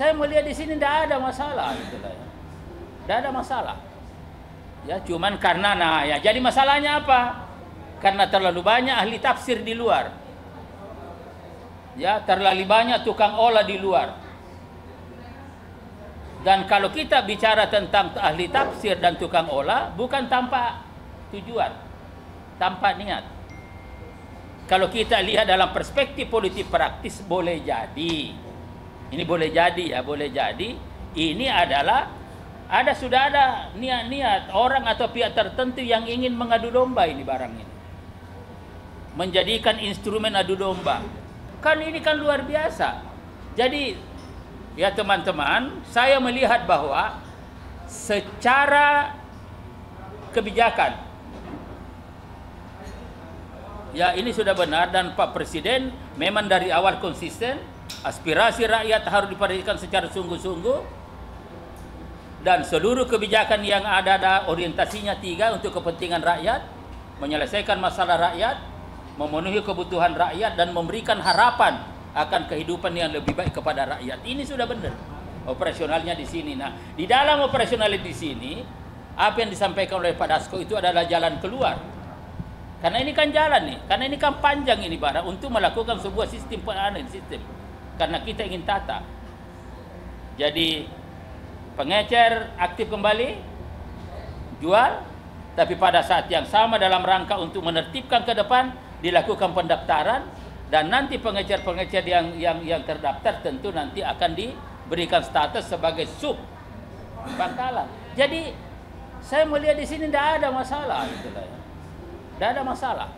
saya melihat di sini tidak ada masalah, gitu lah ya. Tidak ada masalah. Ya, cuman karena jadi masalahnya apa? Karena terlalu banyak ahli tafsir di luar. Ya, terlalu banyak tukang olah di luar. Dan kalau kita bicara tentang ahli tafsir dan tukang olah, bukan tanpa tujuan, tanpa niat. Kalau kita lihat dalam perspektif politik praktis, boleh jadi, ini boleh jadi ya, boleh jadi, ini adalah sudah ada niat-niat orang atau pihak tertentu yang ingin mengadu domba ini barang ini, menjadikan instrumen adu domba. Kan ini kan luar biasa. Jadi ya teman-teman, saya melihat bahwa secara kebijakan, ya ini sudah benar, dan Pak Presiden memang dari awal konsisten, aspirasi rakyat harus diperhatikan secara sungguh-sungguh, dan seluruh kebijakan yang ada orientasinya 3 untuk kepentingan rakyat, menyelesaikan masalah rakyat, memenuhi kebutuhan rakyat, dan memberikan harapan akan kehidupan yang lebih baik kepada rakyat. Ini sudah benar operasionalnya di sini. Nah, di dalam operasional di sini, apa yang disampaikan oleh Pak Dasko itu adalah jalan keluar. Karena ini kan jalan nih, karena ini kan panjang ini barang untuk melakukan sebuah sistem sistem. Karena kita ingin tata. Jadi pengecer aktif kembali, jual, tapi pada saat yang sama dalam rangka untuk menertibkan ke depan dilakukan pendaftaran, dan nanti pengecer-pengecer yang terdaftar tentu nanti akan diberikan status sebagai sub bangkalan. Jadi saya melihat di sini tidak ada masalah, gitu lah ya. Tidak ada masalah.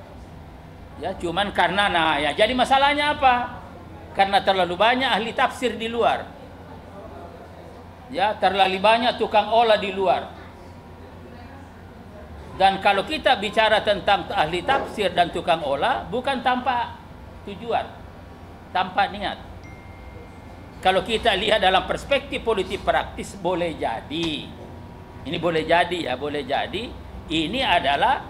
Ya, cuman karena jadi masalahnya apa? Karena terlalu banyak ahli tafsir di luar. Ya, terlalu banyak tukang olah di luar. Dan kalau kita bicara tentang ahli tafsir dan tukang olah, bukan tanpa tujuan, tanpa niat. Kalau kita lihat dalam perspektif politik praktis, boleh jadi, ini boleh jadi ya, boleh jadi, ini adalah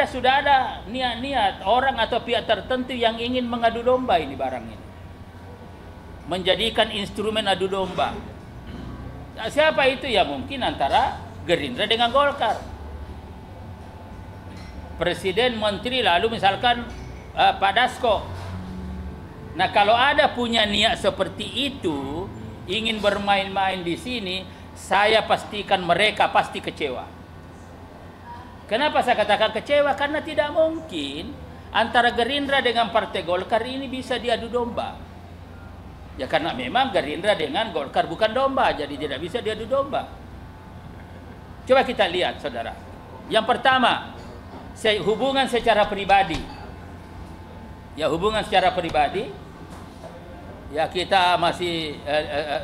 sudah ada niat-niat orang atau pihak tertentu yang ingin mengadu domba ini barang ini, menjadikan instrumen adu domba. Siapa itu? Ya mungkin antara Gerindra dengan Golkar. Presiden, menteri, lalu misalkan Pak Dasko. Nah, kalau ada punya niat seperti itu, ingin bermain-main di sini, saya pastikan mereka pasti kecewa. Kenapa saya katakan kecewa? Karena tidak mungkin antara Gerindra dengan Partai Golkar ini bisa diadu domba. Ya karena memang Gerindra dengan Golkar bukan domba, jadi tidak bisa diadu domba. Coba kita lihat, saudara. Yang pertama, hubungan secara pribadi. Ya, hubungan secara pribadi. Ya, kita masih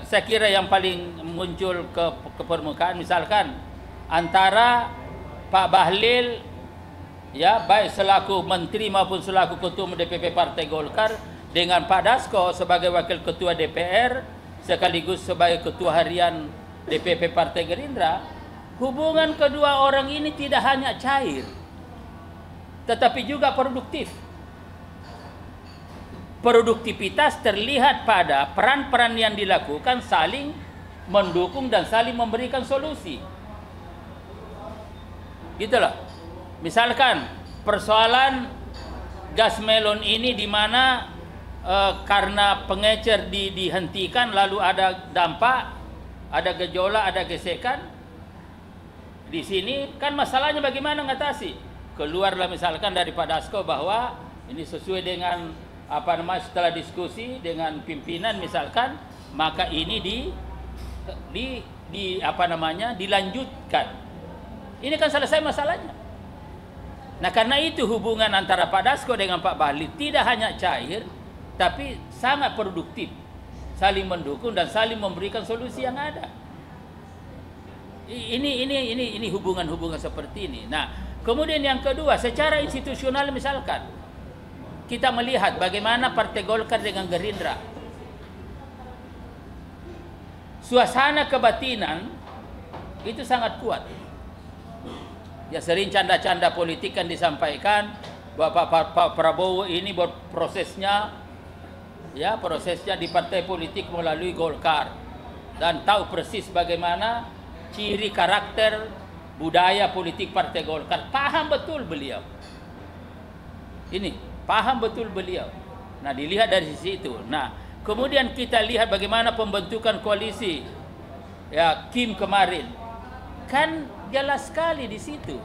saya kira yang paling muncul ke permukaan misalkan antara Pak Bahlil, ya, baik selaku menteri maupun selaku ketua DPP Partai Golkar, dengan Pak Dasko sebagai wakil ketua DPR sekaligus sebagai ketua harian DPP Partai Gerindra. Hubungan kedua orang ini tidak hanya cair, tetapi juga produktif. Produktivitas terlihat pada peran-peran yang dilakukan saling mendukung dan saling memberikan solusi. Gitulah. Misalkan persoalan gas melon ini di mana karena pengecer dihentikan lalu ada dampak, ada gejolak, ada gesekan. Di sini kan masalahnya bagaimana mengatasi? Keluarlah misalkan dari Pak Dasko bahwa ini sesuai dengan setelah diskusi dengan pimpinan misalkan, maka ini dilanjutkan. Ini kan selesai masalahnya. Nah, karena itu hubungan antara Pak Dasko dengan Pak Bahlil tidak hanya cair, tapi sangat produktif, saling mendukung dan saling memberikan solusi yang ada. Ini hubungan-hubungan seperti ini. Nah, kemudian yang kedua, secara institusional misalkan kita melihat bagaimana Partai Golkar dengan Gerindra. Suasana kebatinan itu sangat kuat. Ya, sering canda-canda politik kan disampaikan bahwa Pak Prabowo ini prosesnya di partai politik melalui Golkar. dan tahu persis bagaimana ciri karakter budaya politik Partai Golkar. Paham betul beliau. Ini, paham betul beliau. Nah, dilihat dari sisi itu. Nah, kemudian kita lihat bagaimana pembentukan koalisi ya Kim kemarin. Kan jelas sekali di situ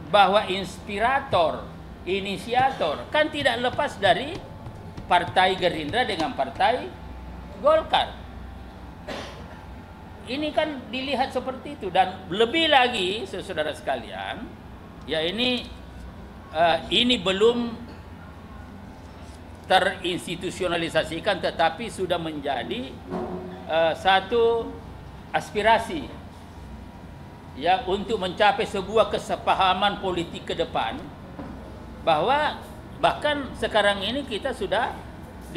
bahwa inspirator, inisiator kan tidak lepas dari Partai Gerindra dengan Partai Golkar. Ini kan dilihat seperti itu, dan lebih lagi saudara sekalian, ya ini belum terinstitusionalisasikan tetapi sudah menjadi satu aspirasi ya untuk mencapai sebuah kesepahaman politik ke depan, bahwa bahkan sekarang ini kita sudah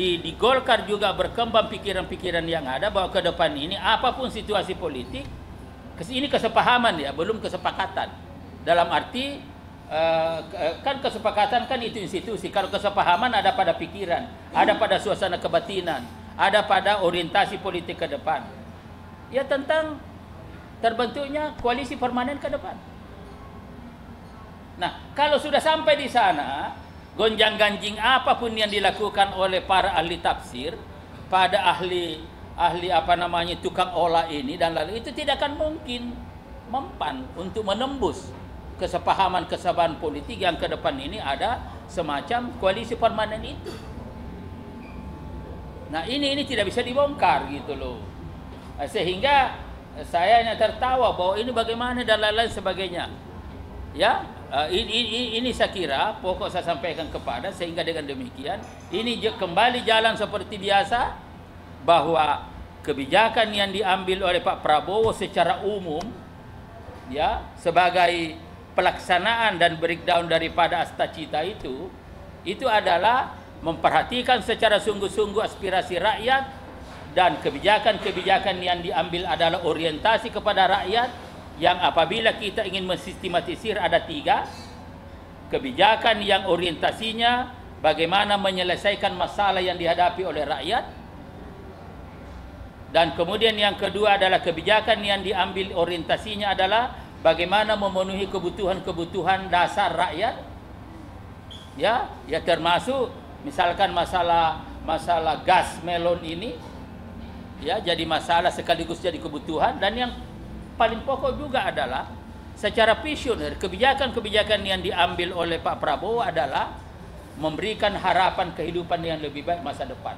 di Golkar juga berkembang pikiran-pikiran yang ada bahwa ke depan ini apapun situasi politik, ini kesepahaman ya, belum kesepakatan. Dalam arti kan kesepakatan kan itu institusi, kalau kesepahaman ada pada pikiran, ada pada suasana kebatinan, ada pada orientasi politik ke depan. Ya tentang terbentuknya koalisi permanen ke depan. Nah, kalau sudah sampai di sana, gonjang-ganjing apapun yang dilakukan oleh para ahli tafsir, pada ahli tukang olah ini dan lalu, itu tidak akan mungkin mempan untuk menembus kesepahaman politik yang ke depan ini ada semacam koalisi permanen itu. Nah, ini tidak bisa dibongkar gitu loh. Sehingga saya hanya tertawa bahwa ini bagaimana dan lain-lain sebagainya. Ya, ini saya kira pokok saya sampaikan kepada, sehingga dengan demikian ini kembali jalan seperti biasa, bahwa kebijakan yang diambil oleh Pak Prabowo secara umum ya sebagai pelaksanaan dan breakdown daripada Astacita itu adalah memperhatikan secara sungguh-sungguh aspirasi rakyat, dan kebijakan-kebijakan yang diambil adalah orientasi kepada rakyat, yang apabila kita ingin mensistematisir ada 3 kebijakan yang orientasinya bagaimana menyelesaikan masalah yang dihadapi oleh rakyat, dan kemudian yang kedua adalah kebijakan yang diambil orientasinya adalah bagaimana memenuhi kebutuhan-kebutuhan dasar rakyat, ya termasuk misalkan masalah gas melon ini ya jadi masalah sekaligus jadi kebutuhan, dan yang paling pokok juga adalah secara visioner kebijakan-kebijakan yang diambil oleh Pak Prabowo adalah memberikan harapan kehidupan yang lebih baik masa depan.